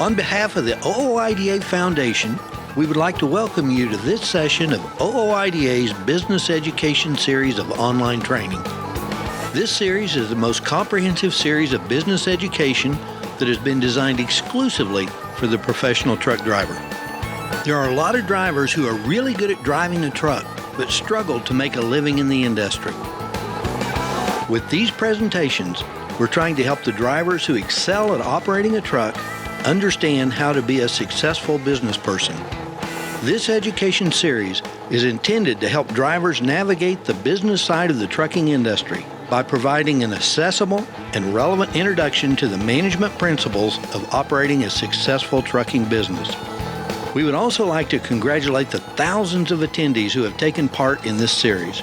On behalf of the OOIDA Foundation, we would like to welcome you to this session of OOIDA's Business Education Series of online training. This series is the most comprehensive series of business education that has been designed exclusively for the professional truck driver. There are a lot of drivers who are really good at driving a truck, but struggle to make a living in the industry. With these presentations, we're trying to help the drivers who excel at operating a truck understand how to be a successful business person. This education series is intended to help drivers navigate the business side of the trucking industry by providing an accessible and relevant introduction to the management principles of operating a successful trucking business. We would also like to congratulate the thousands of attendees who have taken part in this series.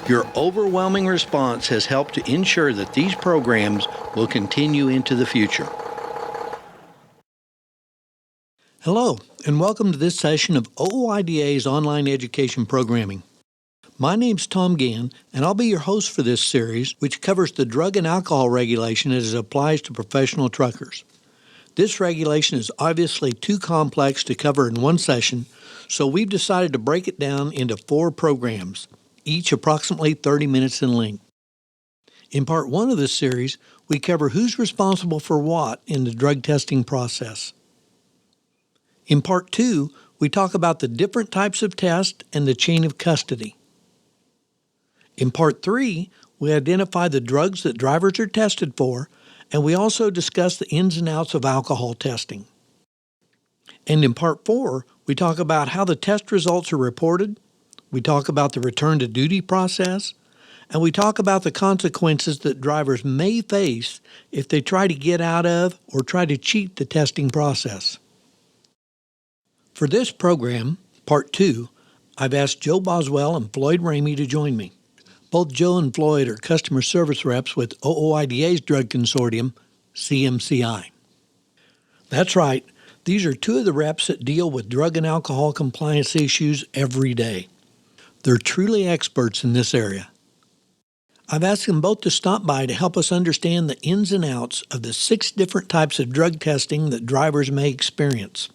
Your overwhelming response has helped to ensure that these programs will continue into the future. Hello, and welcome to this session of OOIDA's online education programming. My name's Tom Gann, and I'll be your host for this series, which covers the drug and alcohol regulation as it applies to professional truckers. This regulation is obviously too complex to cover in one session, so we've decided to break it down into 4 programs, each approximately 30 minutes in length. In part 1 of this series, we cover who's responsible for what in the drug testing process. In part 2, we talk about the different types of tests and the chain of custody. In part 3, we identify the drugs that drivers are tested for, and we also discuss the ins and outs of alcohol testing. And in part 4, we talk about how the test results are reported, we talk about the return to duty process, and we talk about the consequences that drivers may face if they try to get out of or try to cheat the testing process. For this program, Part 2, I've asked Joe Boswell and Floyd Ramey to join me. Both Joe and Floyd are customer service reps with OOIDA's drug consortium, CMCI. That's right, these are 2 of the reps that deal with drug and alcohol compliance issues every day. They're truly experts in this area. I've asked them both to stop by to help us understand the ins and outs of the 6 different types of drug testing that drivers may experience.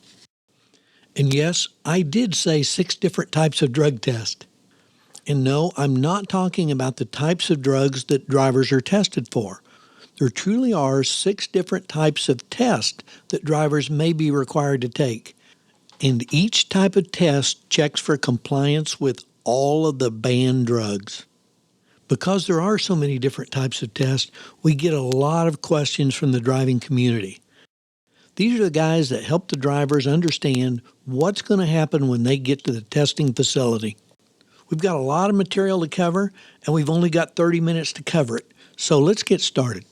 And yes, I did say 6 different types of drug tests. And no, I'm not talking about the types of drugs that drivers are tested for. There truly are 6 different types of tests that drivers may be required to take. And each type of test checks for compliance with all of the banned drugs. Because there are so many different types of tests, we get a lot of questions from the driving community. These are the guys that help the drivers understand what's going to happen when they get to the testing facility. We've got a lot of material to cover, and we've only got 30 minutes to cover it. So let's get started.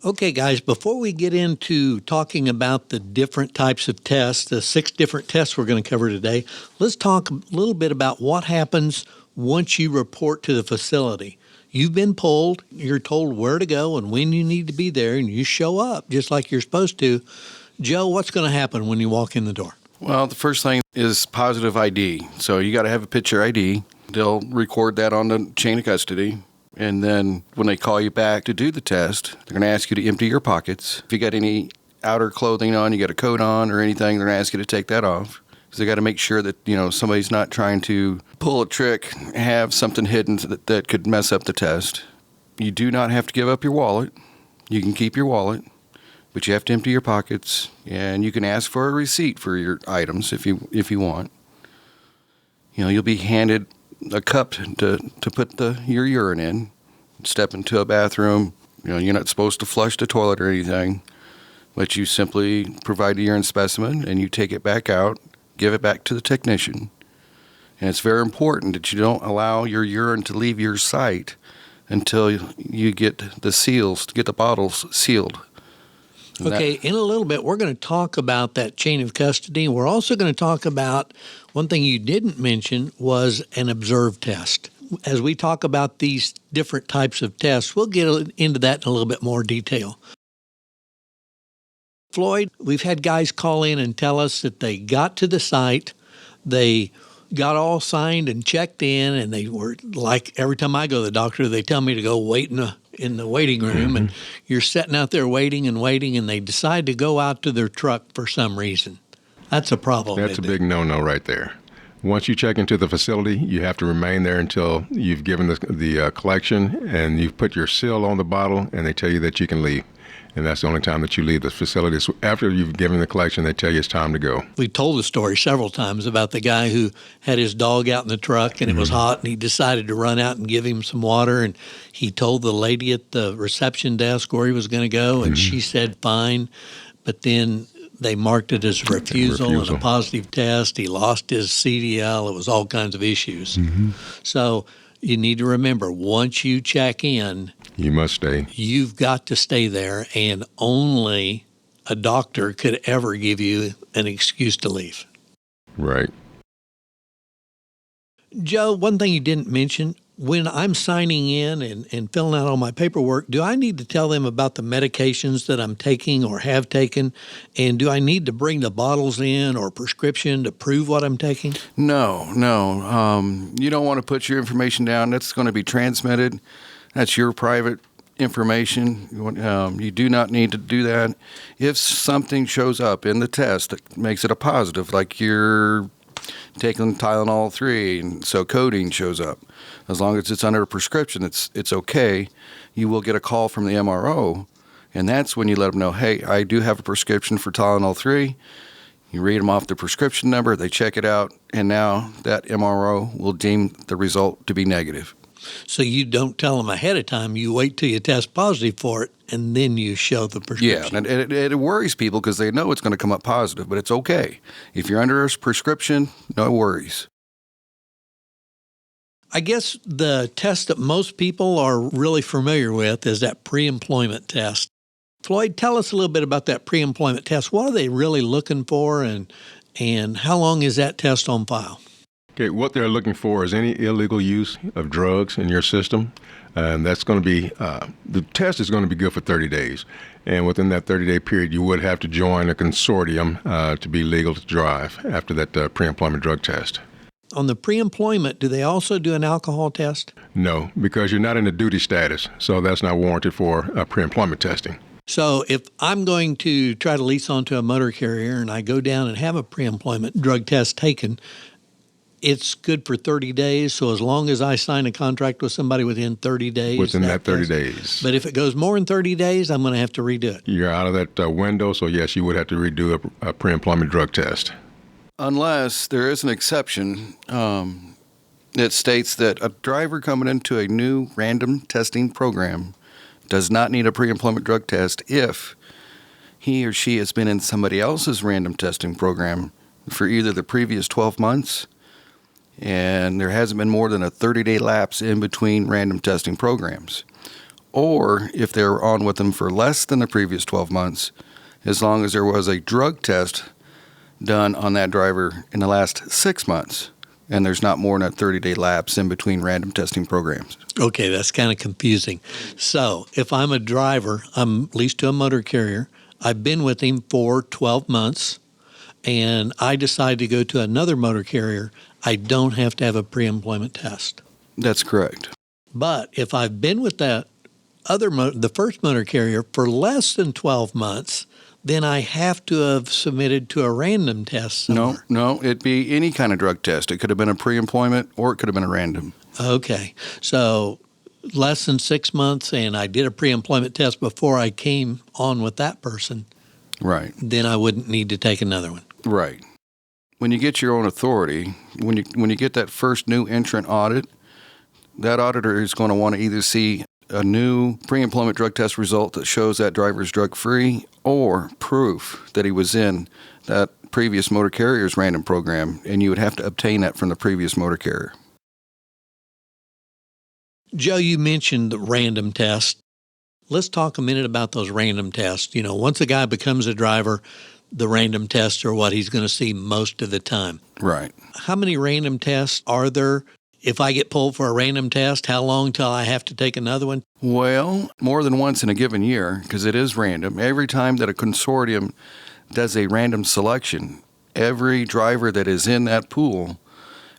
Okay, guys, before we get into talking about the different types of tests, the 6 different tests we're going to cover today, let's talk a little bit about what happens once you report to the facility. You've been pulled, you're told where to go and when you need to be there, and you show up just like you're supposed to. Joe, what's going to happen when you walk in the door? Well, the first thing is positive ID. So you got to have a picture ID. They'll record that on the chain of custody. And then when they call you back to do the test, they're going to ask you to empty your pockets. If you got any outer clothing on, you got a coat on or anything, they're going to ask you to take that off. Because they got to make sure that, somebody's not trying to pull a trick, have something hidden that could mess up the test. You do not have to give up your wallet. You can keep your wallet, but you have to empty your pockets, and you can ask for a receipt for your items if you want. You'll be handed a cup to put your urine in. Step into a bathroom. You're not supposed to flush the toilet or anything, but you simply provide the urine specimen, and you take it back out, give it back to the technician. And it's very important that you don't allow your urine to leave your site until you get the bottles sealed. Okay, in a little bit, we're going to talk about that chain of custody. We're also going to talk about one thing you didn't mention was an observe test. As we talk about these different types of tests, we'll get into that in a little bit more detail. Floyd, we've had guys call in and tell us that they got to the site, they got all signed and checked in, and they were like, every time I go to the doctor, they tell me to go wait in in the waiting room, and you're sitting out there waiting, and they decide to go out to their truck for some reason. That's a problem. That's a big no-no right there. Once you check into the facility, you have to remain there until you've given the collection and you've put your seal on the bottle, and they tell you that you can leave. And that's the only time that you leave the facility. So after you've given the collection, they tell you it's time to go. We told the story several times about the guy who had his dog out in the truck, and it was hot, and he decided to run out and give him some water. And he told the lady at the reception desk where he was going to go, and she said fine. But then they marked it as a refusal and a positive test. He lost his CDL. It was all kinds of issues. So you need to remember, once you check in, you must stay. You've got to stay there, and only a doctor could ever give you an excuse to leave. Right. Joe, one thing you didn't mention, when I'm signing in and filling out all my paperwork, do I need to tell them about the medications that I'm taking or have taken? And do I need to bring the bottles in or prescription to prove what I'm taking? No. You don't want to put your information down. That's going to be transmitted. That's your private information. You do not need to do that. If something shows up in the test that makes it a positive, like you're taking Tylenol 3, and so codeine shows up, as long as it's under a prescription, it's okay. You will get a call from the MRO, and that's when you let them know, hey, I do have a prescription for Tylenol 3. You read them off the prescription number, they check it out, and now that MRO will deem the result to be negative. So you don't tell them ahead of time. You wait till you test positive for it, and then you show the prescription. Yeah, and it worries people because they know it's going to come up positive, but it's okay. If you're under a prescription, no worries. I guess the test that most people are really familiar with is that pre-employment test. Floyd, tell us a little bit about that pre-employment test. What are they really looking for, and how long is that test on file? Okay, what they're looking for is any illegal use of drugs in your system. And that's going to be, the test is going to be good for 30 days. And within that 30-day period, you would have to join a consortium to be legal to drive after that pre-employment drug test. On the pre-employment, do they also do an alcohol test? No, because you're not in a duty status, so that's not warranted for pre-employment testing. So if I'm going to try to lease onto a motor carrier and I go down and have a pre-employment drug test taken, it's good for 30 days, so as long as I sign a contract with somebody within 30 days. Within that 30 days. But if it goes more than 30 days, I'm going to have to redo it. You're out of that window, so yes, you would have to redo a pre-employment drug test. Unless there is an exception that states that a driver coming into a new random testing program does not need a pre-employment drug test if he or she has been in somebody else's random testing program for either the previous 12 months and there hasn't been more than a 30-day lapse in between random testing programs, or if they're on with them for less than the previous 12 months, as long as there was a drug test done on that driver in the last 6 months, and there's not more than a 30-day lapse in between random testing programs. Okay, that's kind of confusing. So if I'm a driver, I'm leased to a motor carrier, I've been with him for 12 months, and I decide to go to another motor carrier, I don't have to have a pre-employment test. That's correct. But if I've been with that the first motor carrier for less than 12 months, then I have to have submitted to a random test somewhere. No, it'd be any kind of drug test. It could have been a pre-employment or it could have been a random. Okay. So less than 6 months, and I did a pre-employment test before I came on with that person. Right. Then I wouldn't need to take another one. Right. When you get your own authority, when you get that first new entrant audit, that auditor is going to want to either see a new pre-employment drug test result that shows that driver's drug-free or proof that he was in that previous motor carrier's random program, and you would have to obtain that from the previous motor carrier. Joe, you mentioned the random test. Let's talk a minute about those random tests. You know, once a guy becomes a driver, the random tests are what he's going to see most of the time. Right. How many random tests are there? If I get pulled for a random test, how long till I have to take another one? Well, more than once in a given year, because it is random. Every time that a consortium does a random selection, every driver that is in that pool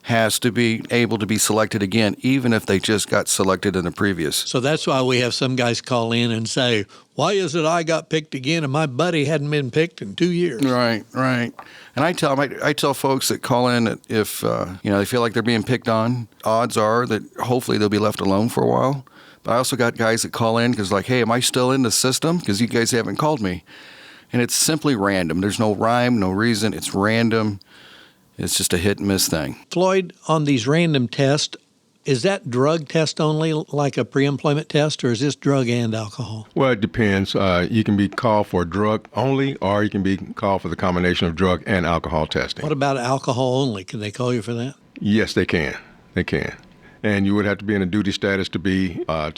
has to be able to be selected again, even if they just got selected in the previous. So that's why we have some guys call in and say, why is it I got picked again and my buddy hadn't been picked in 2 years? Right. And I tell folks that call in that if they feel like they're being picked on, odds are that hopefully they'll be left alone for a while. But I also got guys that call in because like, hey, am I still in the system? Because you guys haven't called me. And it's simply random. There's no rhyme, no reason. It's random. It's just a hit and miss thing. Floyd, on these random tests, is that drug test only like a pre-employment test, or is this drug and alcohol? Well, it depends. You can be called for drug only, or you can be called for the combination of drug and alcohol testing. What about alcohol only? Can they call you for that? Yes, they can. They can. And you would have to be in a duty status to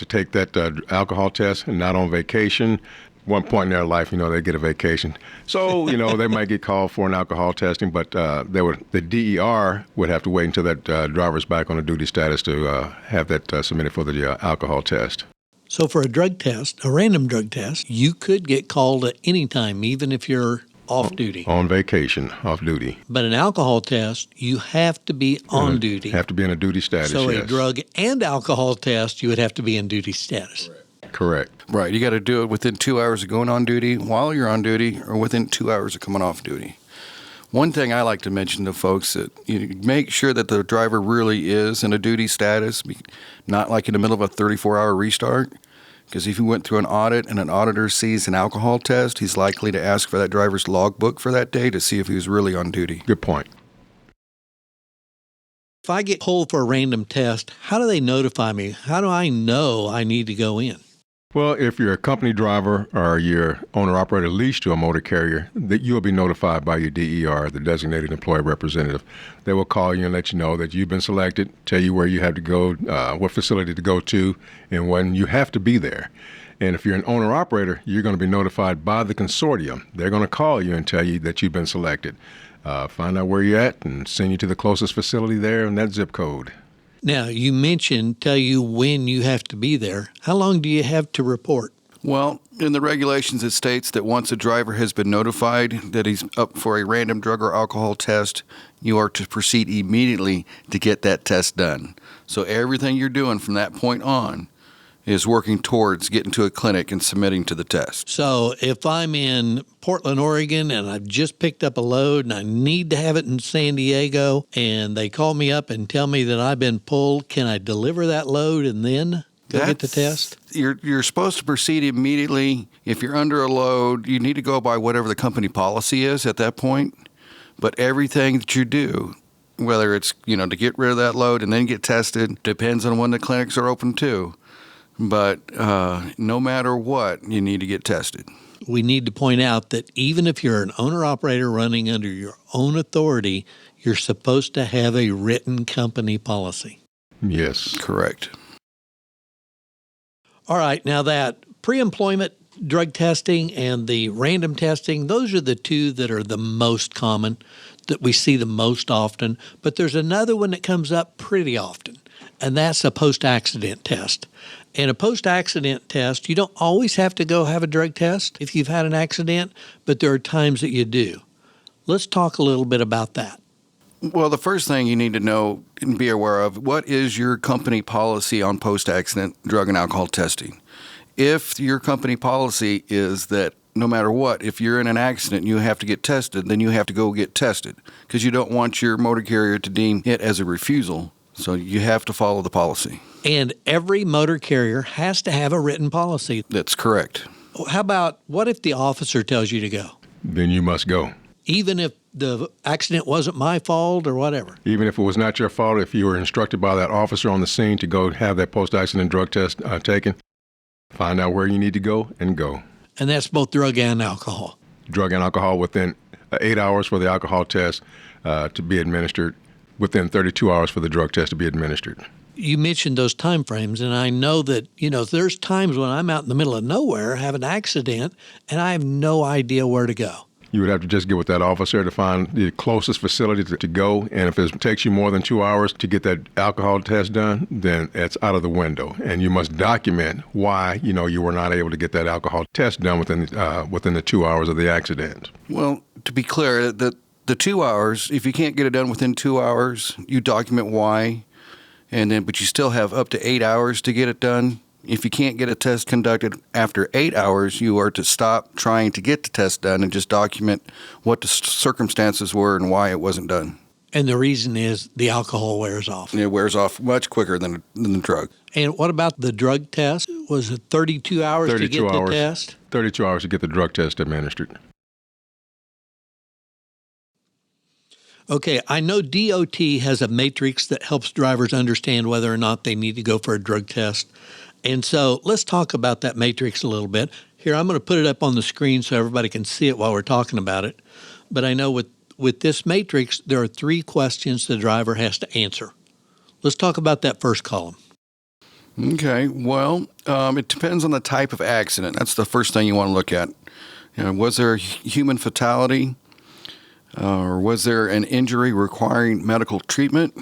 take that alcohol test and not on vacation. One point in their life, they get a vacation. So, they might get called for an alcohol testing, but the DER would have to wait until that driver's back on a duty status to have that submitted for the alcohol test. So for a drug test, a random drug test, you could get called at any time, even if you're off duty. On vacation, off duty. But an alcohol test, you have to be on duty. Have to be in a duty status, So yes. a drug and alcohol test, you would have to be in duty status. Correct. Right. You got to do it within 2 hours of going on duty, while you're on duty, or within 2 hours of coming off duty. One thing I like to mention to folks that you make sure that the driver really is in a duty status, not like in the middle of a 34-hour restart. Because if you went through an audit and an auditor sees an alcohol test, he's likely to ask for that driver's logbook for that day to see if he was really on duty. Good point. If I get pulled for a random test, how do they notify me? How do I know I need to go in? Well, if you're a company driver or you're owner-operator leased to a motor carrier, that you'll be notified by your DER, the designated employee representative. They will call you and let you know that you've been selected, tell you where you have to go, what facility to go to, and when you have to be there. And if you're an owner-operator, you're going to be notified by the consortium. They're going to call you and tell you that you've been selected. Find out where you're at and send you to the closest facility there in that zip code. Now, you mentioned tell you when you have to be there. How long do you have to report? Well, in the regulations, it states that once a driver has been notified that he's up for a random drug or alcohol test, you are to proceed immediately to get that test done. So everything you're doing from that point on is working towards getting to a clinic and submitting to the test. So if I'm in Portland, Oregon, and I've just picked up a load and I need to have it in San Diego, and they call me up and tell me that I've been pulled, can I deliver that load and then go get the test? You're supposed to proceed immediately. If you're under a load, you need to go by whatever the company policy is at that point. But everything that you do, whether it's to get rid of that load and then get tested, depends on when the clinics are open too. But no matter what, you need to get tested. We need to point out that even if you're an owner-operator running under your own authority, you're supposed to have a written company policy. Yes. Correct. All right, now that pre-employment drug testing and the random testing, those are the two that are the most common, that we see the most often. But there's another one that comes up pretty often, and that's a post-accident test. And a post-accident test, you don't always have to go have a drug test if you've had an accident, but there are times that you do. Let's talk a little bit about that. Well, the first thing you need to know and be aware of, what is your company policy on post-accident drug and alcohol testing? If your company policy is that no matter what, if you're in an accident and you have to get tested, then you have to go get tested because you don't want your motor carrier to deem it as a refusal. So you have to follow the policy. And every motor carrier has to have a written policy. That's correct. How about what if the officer tells you to go? Then you must go. Even if the accident wasn't my fault or whatever? Even if it was not your fault, if you were instructed by that officer on the scene to go have that post-accident drug test taken, find out where you need to go and go. And that's both drug and alcohol. Drug and alcohol within 8 hours for the alcohol test to be administered, within 32 hours for the drug test to be administered. You mentioned those time frames, and I know that, there's times when I'm out in the middle of nowhere, have an accident, and I have no idea where to go. You would have to just get with that officer to find the closest facility to go. And if it takes you more than 2 hours to get that alcohol test done, then it's out of the window. And you must document why, you were not able to get that alcohol test done within the 2 hours of the accident. Well, to be clear, that the 2 hours, if you can't get it done within 2 hours, you document why, but you still have up to 8 hours to get it done. If you can't get a test conducted after 8 hours, you are to stop trying to get the test done and just document what the circumstances were and why it wasn't done. And the reason is the alcohol wears off. It wears off much quicker than the drug. And what about the drug test? Was it 32 hours to get the test? 32 hours to get the drug test administered. Okay, I know DOT has a matrix that helps drivers understand whether or not they need to go for a drug test. And so let's talk about that matrix a little bit. Here, I'm going to put it up on the screen so everybody can see it while we're talking about it. But I know with this matrix, there are 3 questions the driver has to answer. Let's talk about that first column. Okay, well, it depends on the type of accident. That's the first thing you want to look at. Was there a human fatality? Or was there an injury requiring medical treatment?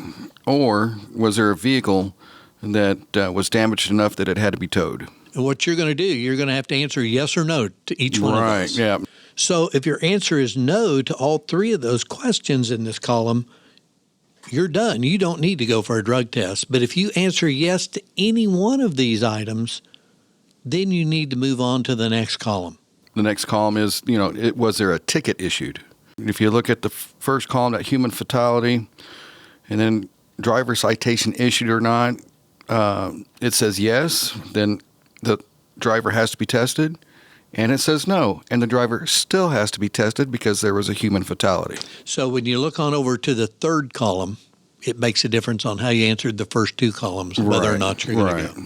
Or was there a vehicle that was damaged enough that it had to be towed? And what you're going to do, you're going to have to answer yes or no to each one of those. Right, yeah. So if your answer is no to all 3 of those questions in this column, you're done. You don't need to go for a drug test. But if you answer yes to any one of these items, then you need to move on to the next column. The next column is, was there a ticket issued? If you look at the first column, that human fatality, and then driver citation issued or not, it says yes, then the driver has to be tested, and it says no, and the driver still has to be tested because there was a human fatality. So when you look on over to the third column, it makes a difference on how you answered the first 2 columns, whether or not you're going to go.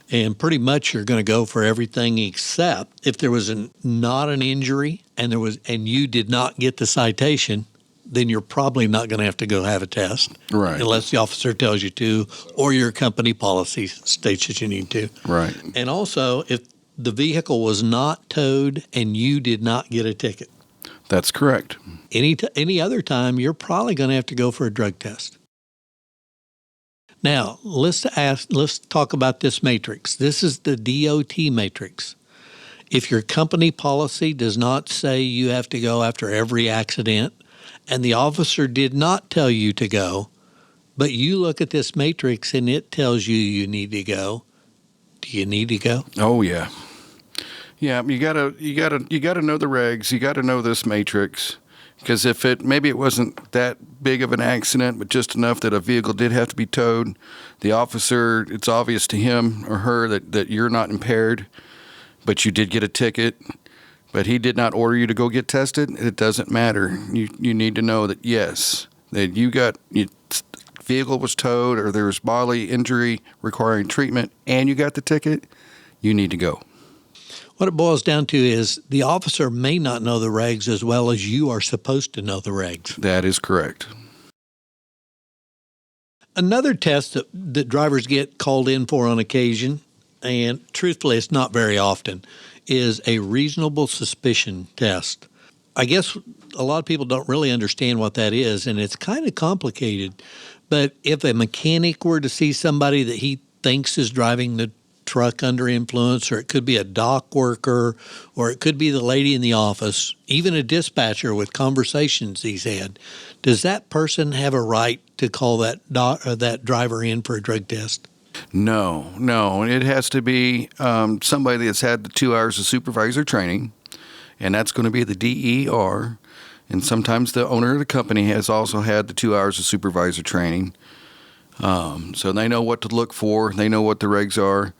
And pretty much you're going to go for everything except if there was not an injury and you did not get the citation, then you're probably not going to have to go have a test. Right. Unless the officer tells you to, or your company policy states that you need to. Right. And also, if the vehicle was not towed and you did not get a ticket. That's correct. Any other time, you're probably going to have to go for a drug test. Now, let's talk about this matrix. This is the DOT matrix. If your company policy does not say you have to go after every accident, and the officer did not tell you to go, but you look at this matrix and it tells you need to go, do you need to go? Oh yeah. Yeah, you gotta know the regs. You gotta know this matrix, because if maybe it wasn't that big of an accident, but just enough that a vehicle did have to be towed, the officer, it's obvious to him or her that you're not impaired, but you did get a ticket, but he did not order you to go get tested. It doesn't matter. You need to know that yes, that vehicle was towed or there was bodily injury requiring treatment, and you got the ticket. You need to go. What it boils down to is the officer may not know the regs as well as you are supposed to know the regs. That is correct. Another test that drivers get called in for on occasion, and truthfully it's not very often, is a reasonable suspicion test. I guess a lot of people don't really understand what that is, and it's kind of complicated. But if a mechanic were to see somebody that he thinks is driving the truck under influence, or it could be a dock worker, or it could be the lady in the office, even a dispatcher with conversations he's had, does that person have a right to call that driver in for a drug test? No. It has to be somebody that's had the 2 hours of supervisor training, and that's going to be the DER. And sometimes the owner of the company has also had the 2 hours of supervisor training. So they know what to look for. They know what the regs are.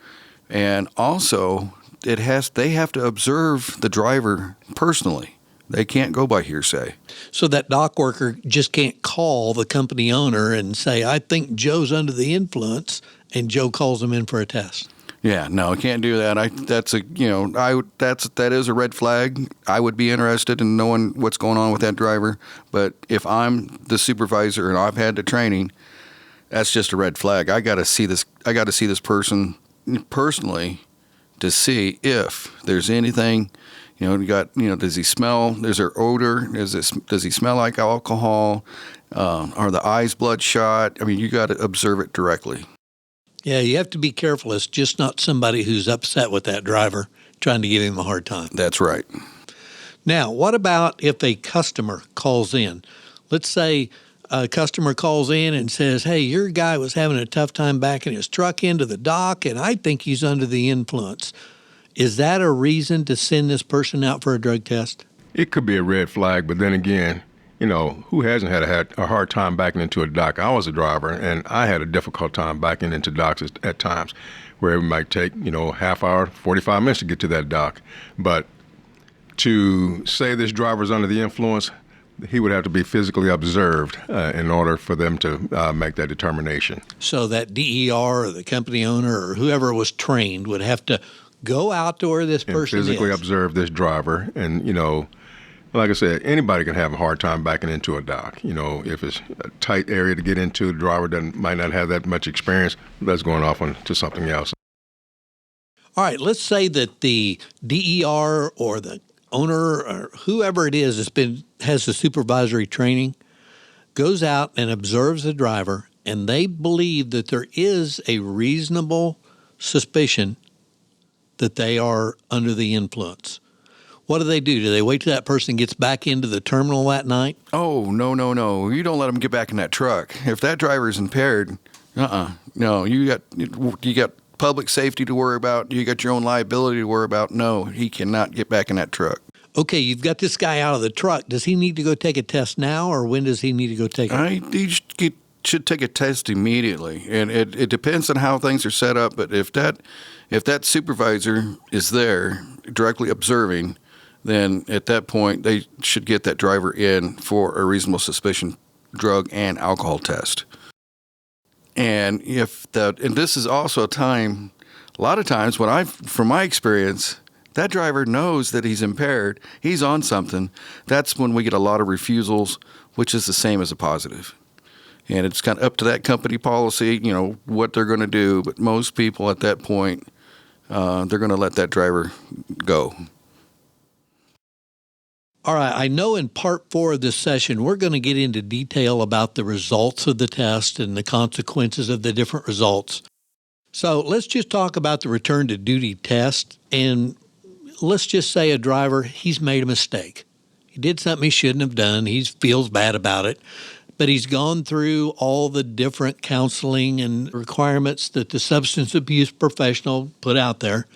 And also, they have to observe the driver personally. They can't go by hearsay. So that dock worker just can't call the company owner and say, I think Joe's under the influence, and Joe calls him in for a test. Yeah, no, I can't do that. That is a red flag. I would be interested in knowing what's going on with that driver. But if I'm the supervisor and I've had the training, that's just a red flag. I got to see this person personally to see if there's anything. Does he smell? Is there odor? Does he smell like alcohol? Are the eyes bloodshot? I mean, you got to observe it directly. Yeah, you have to be careful. It's just not somebody who's upset with that driver trying to give him a hard time. That's right. Now, what about if a customer calls in? Let's say a customer calls in and says, hey, your guy was having a tough time backing his truck into the dock, and I think he's under the influence. Is that a reason to send this person out for a drug test? It could be a red flag, but then again, who hasn't had a hard time backing into a dock? I was a driver, and I had a difficult time backing into docks at times, where it might take, half hour, 45 minutes to get to that dock. But to say this driver's under the influence, he would have to be physically observed in order for them to make that determination. So that DER or the company owner or whoever was trained would have to go out to where this person is. And physically observe this driver. And, like I said, anybody can have a hard time backing into a dock. If it's a tight area to get into, the driver might not have that much experience. That's going off to something else. All right, let's say that the DER or the owner or whoever it is has the supervisory training, goes out and observes the driver, and they believe that there is a reasonable suspicion that they are under the influence. What do? Do they wait till that person gets back into the terminal that night? Oh, no. You don't let them get back in that truck. If that driver's impaired, no, you got public safety to worry about. You got your own liability to worry about. No, he cannot get back in that truck. Okay, you've got this guy out of the truck. Does he need to go take a test now, or when does he need to go take it? He should take a test immediately, and it depends on how things are set up. But if that supervisor is there directly observing, then at that point they should get that driver in for a reasonable suspicion drug and alcohol test. And this is also a time, a lot of times from my experience, that driver knows that he's impaired, he's on something. That's when we get a lot of refusals, which is the same as a positive. And it's kind of up to that company policy, what they're going to do. But most people at that point, they're going to let that driver go. All right, I know in part 4 of this session, we're going to get into detail about the results of the test and the consequences of the different results. So let's just talk about the return to duty test. And let's just say a driver, he's made a mistake. He did something he shouldn't have done. He feels bad about it. But he's gone through all the different counseling and requirements that the substance abuse professional put out there.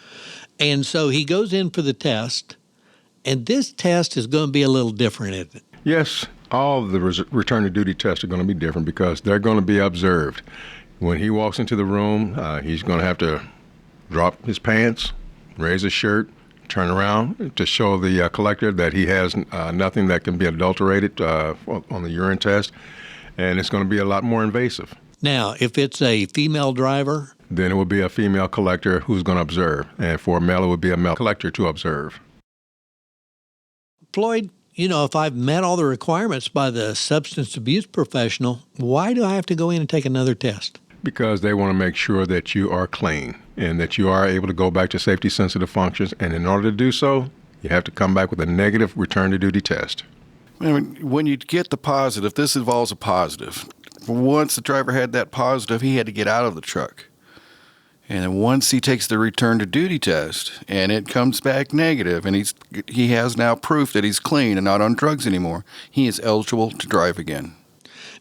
And so he goes in for the test. And this test is going to be a little different, isn't it? Yes, all of the return to duty tests are going to be different because they're going to be observed. When he walks into the room, he's going to have to drop his pants, raise his shirt, turn around to show the collector that he has nothing that can be adulterated on the urine test, and it's going to be a lot more invasive. Now, if it's a female driver? Then it will be a female collector who's going to observe, and for a male, it would be a male collector to observe. Floyd, if I've met all the requirements by the substance abuse professional, why do I have to go in and take another test? Because they want to make sure that you are clean and that you are able to go back to safety-sensitive functions. And in order to do so, you have to come back with a negative return-to-duty test. When you get the positive, this involves a positive. Once the driver had that positive, he had to get out of the truck. And then once he takes the return to duty test and it comes back negative and he has now proof that he's clean and not on drugs anymore, he is eligible to drive again.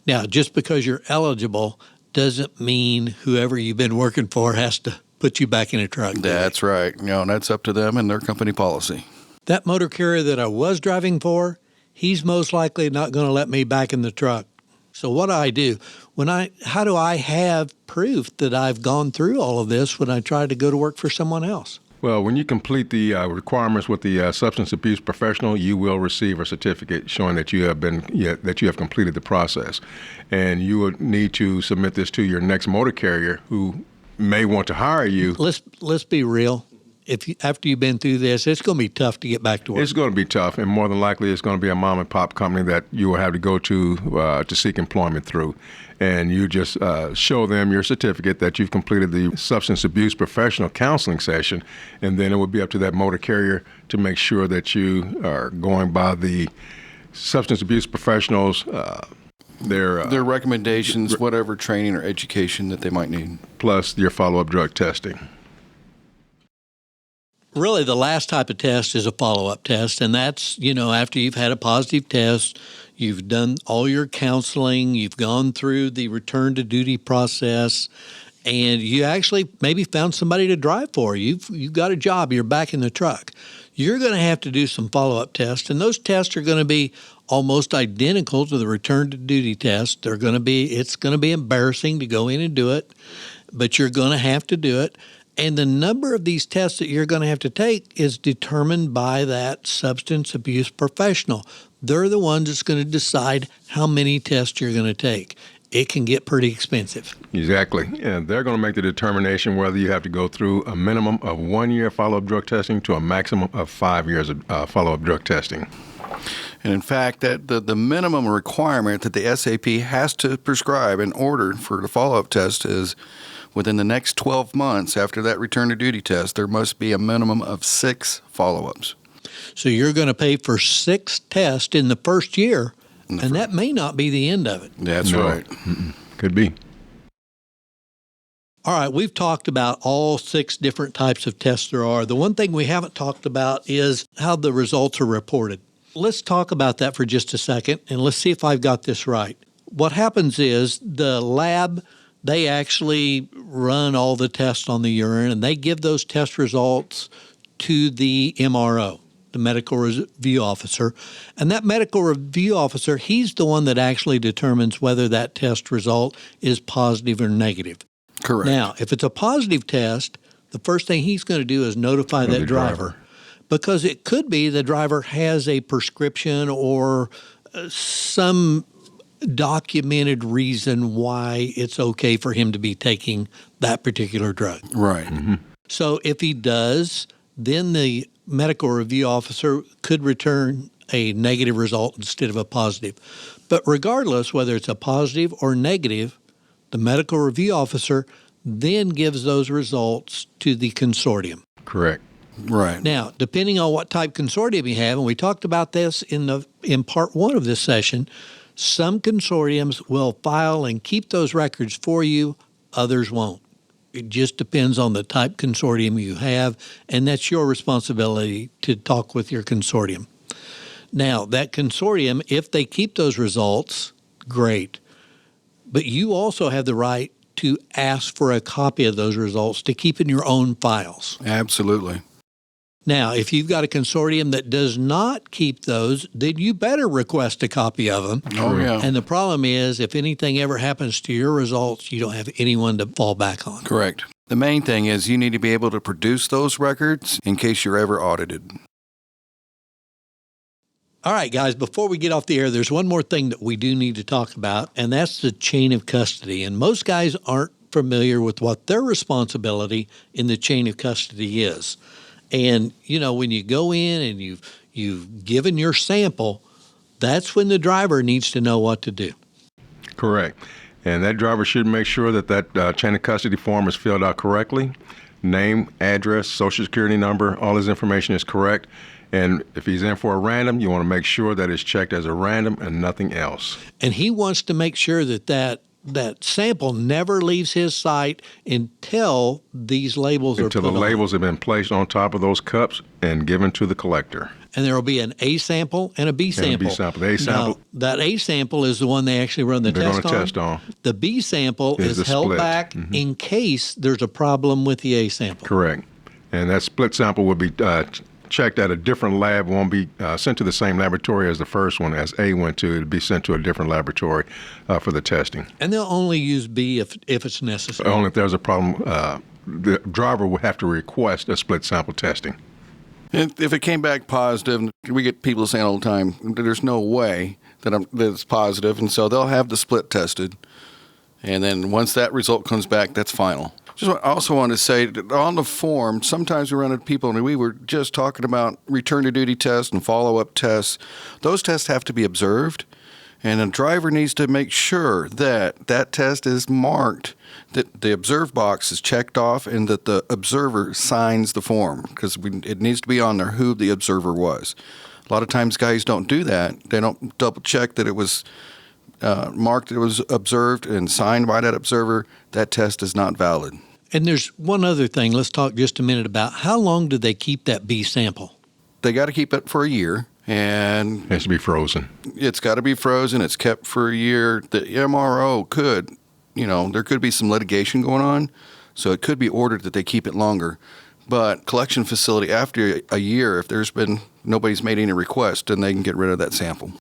Now, just because you're eligible doesn't mean whoever you've been working for has to put you back in a truck. That's right. That's up to them and their company policy. That motor carrier that I was driving for, he's most likely not going to let me back in the truck. So what do? How do I have proof that I've gone through all of this when I try to go to work for someone else? Well, when you complete the requirements with the substance abuse professional, you will receive a certificate showing that you have completed the process, and you will need to submit this to your next motor carrier who may want to hire you. Let's be real. After you've been through this, it's going to be tough to get back to work. It's going to be tough, and more than likely it's going to be a mom and pop company that you will have to go to seek employment through. And you just show them your certificate that you've completed the substance abuse professional counseling session, and then it would be up to that motor carrier to make sure that you are going by the substance abuse professionals' their recommendations, whatever training or education that they might need. Plus your follow-up drug testing. Really, the last type of test is a follow-up test, and that's, after you've had a positive test, you've done all your counseling, you've gone through the return to duty process, and you actually maybe found somebody to drive for. You've got a job, you're back in the truck. You're going to have to do some follow-up tests, and those tests are going to be almost identical to the return to duty test. It's going to be embarrassing to go in and do it, but you're going to have to do it. And the number of these tests that you're going to have to take is determined by that substance abuse professional. They're the ones that's going to decide how many tests you're going to take. It can get pretty expensive. Exactly. And they're going to make the determination whether you have to go through a minimum of 1 year follow-up drug testing to a maximum of 5 years of follow-up drug testing. And in fact, that the minimum requirement that the SAP has to prescribe in order for the follow-up test is within the next 12 months after that return to duty test, there must be a minimum of 6 follow-ups. So you're going to pay for 6 tests in the first year, and that may not be the end of it. That's right. Could be. All right, we've talked about all 6 different types of tests there are. The one thing we haven't talked about is how the results are reported. Let's talk about that for just a second, and let's see if I've got this right. What happens is the lab, they actually run all the tests on the urine, and they give those test results to the MRO, the medical review officer. And that medical review officer, he's the one that actually determines whether that test result is positive or negative. Correct. Now, if it's a positive test, the first thing he's going to do is notify that driver. Because it could be the driver has a prescription or some documented reason why it's okay for him to be taking that particular drug. Right. Mm-hmm. So if he does, then the medical review officer could return a negative result instead of a positive. But regardless, whether it's a positive or negative, the medical review officer then gives those results to the consortium. Correct. Right. Now, depending on what type consortium you have, and we talked about this in part 1 of this session, some consortiums will file and keep those records for you, others won't. It just depends on the type consortium you have, and that's your responsibility to talk with your consortium. Now, that consortium, if they keep those results, great. But you also have the right to ask for a copy of those results to keep in your own files. Absolutely. Now, if you've got a consortium that does not keep those, then you better request a copy of them. Oh, yeah. And the problem is, if anything ever happens to your results, you don't have anyone to fall back on. Correct. The main thing is you need to be able to produce those records in case you're ever audited. All right, guys, before we get off the air, there's one more thing that we do need to talk about, and that's the chain of custody. And most guys aren't familiar with what their responsibility in the chain of custody is. And, when you go in and you've given your sample, that's when the driver needs to know what to do. Correct. And that driver should make sure that chain of custody form is filled out correctly. Name, address, social security number, all his information is correct. And if he's in for a random, you want to make sure that it's checked as a random and nothing else. And he wants to make sure that sample never leaves his site until these labels are put on. Until the labels have been placed on top of those cups and given to the collector. And there will be an A sample and a B sample. And a B sample. The A sample. Now, that A sample is the one they actually run the they're test going to test on. The B sample is held split. back in case there's a problem with the A sample. Correct. And that split sample will be checked at a different lab, won't be sent to the same laboratory as the first one, as A went to. It'll be sent to a different laboratory for the testing. And they'll only use B if it's necessary. Only if there's a problem, the driver will have to request a split sample testing. If it came back positive, we get people saying all the time, there's no way that it's positive, and so they'll have the split tested. And then once that result comes back, that's final. I also want to say that on the form, sometimes we run into people, and we were just talking about return to duty tests and follow-up tests. Those tests have to be observed, and a driver needs to make sure that that test is marked, that the observe box is checked off, and that the observer signs the form, because it needs to be on there who the observer was. A lot of times guys don't do that. They don't double-check that it was marked, it was observed and signed by that observer. That test is not valid. And there's one other thing. Let's talk just a minute about how long do they keep that B sample? They got to keep it for a year, and It has to be frozen. it's got to be frozen. It's kept for a year. The MRO could, there could be some litigation going on, so it could be ordered that they keep it longer. But collection facility, after a year, if nobody's made any request, then they can get rid of that sample.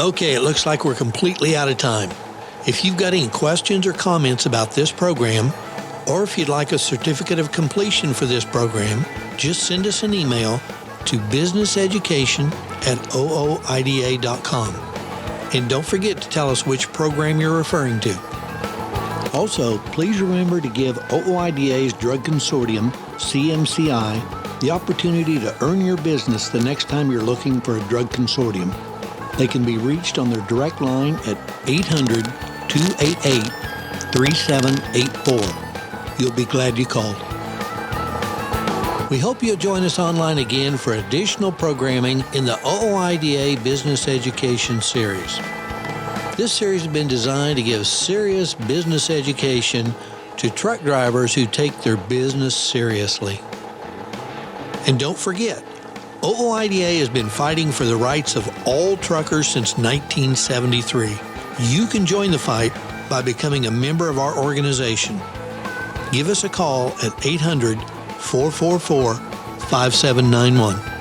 Okay, it looks like we're completely out of time. If you've got any questions or comments about this program, or if you'd like a certificate of completion for this program, just send us an email to businesseducation@ooida.com. And don't forget to tell us which program you're referring to. Also, please remember to give OOIDA's Drug Consortium, CMCI, the opportunity to earn your business the next time you're looking for a drug consortium. They can be reached on their direct line at 800-288-3784. You'll be glad you called. We hope you'll join us online again for additional programming in the OOIDA Business Education Series. This series has been designed to give serious business education to truck drivers who take their business seriously. And don't forget, OOIDA has been fighting for the rights of all truckers since 1973. You can join the fight by becoming a member of our organization. Give us a call at 800-444-5791.